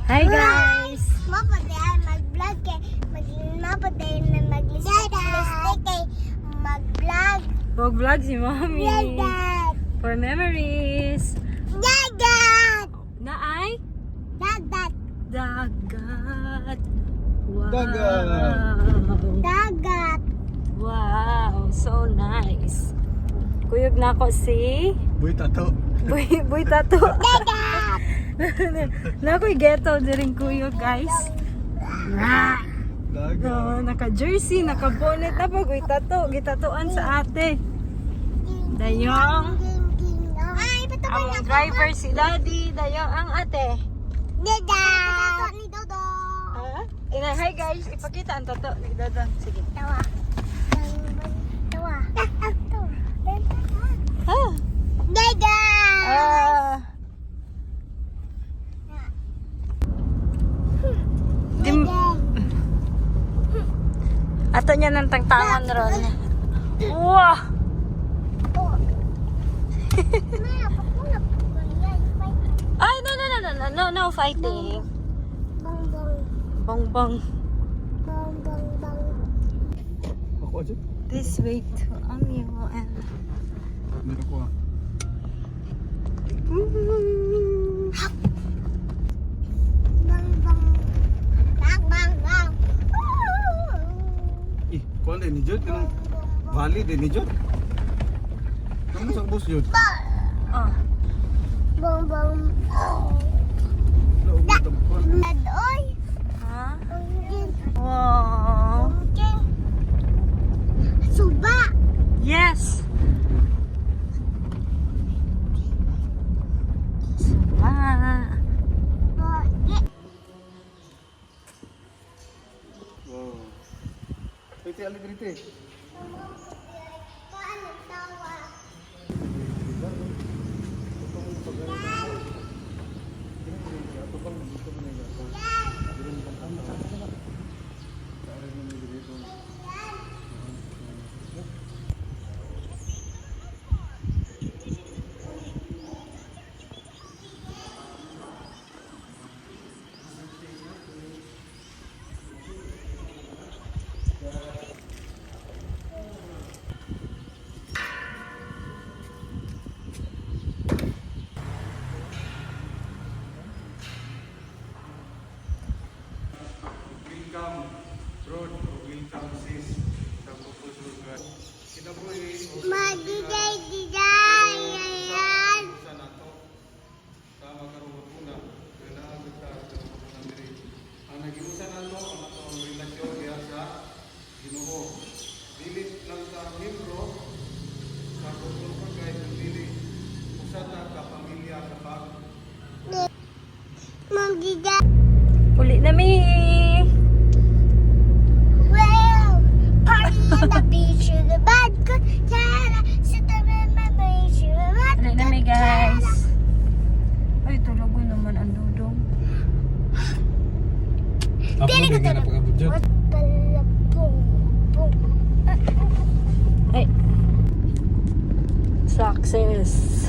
Hi guys! Mapaday mag-vlog kay mapaday na mag-mistake kay mag-vlog. Vlog si Mommy. Dagat! For memories. Dagat! Na ay? Dagat! Dagat. Wow. Dagat! Wow, so nice. Kuyog na ako si Boy tato. Boy Tato. Dagat! Nakoy ghetto din kuyog guys. Dagat. No, naka-jersey, naka-bonnet na po. Boy Tato, gitatuan sa ate. Dayong. Ay, patapon Ang driver si Daddy. Dayong ang ate. Dagat! Ni Dodo! Ha? Hi guys, ipakita ang tato ni Dodon. Sige. Tawa. Tawa. Tawa. Ha? Dagat! Dim ato niya ng tangtangan ron. Wow! Ay, no fighting. Bang bang Bong bong. bang bang bang. Ako aja. This way to Amio and Meron ko ah. Bang bang. Bang bang bang. Ih, kuan din ni Jod kanang valley din ni Jod. Kamu sa bus Jod. oh. Bang bang. Laog mo kuan. Adoy. Ha? Ongin. Wow. Ongin. Suba. Yes. Wow. Wow. Pwede ali dito. Paano tawa? Welcome road, welcome sis sa Pupuslugan. Kinabuhi Magigay-gigay. Ayan. sa nato. Sama karon una, kailangan kita sa mga diri. Ang nagiusan nato ang atong relasyon diha sa Ginoo. Dili lang ta membro sa Pupuslugan kay dili usa ta ka pamilya sa pag Magigay. Uli na mi. Well, party in the beach, the bad good Tara, sit the memories, Uli na mi guys. Ay, tulugo naman ang dudong. Dili ka tulog. Jod. Palapong. Ay. Success.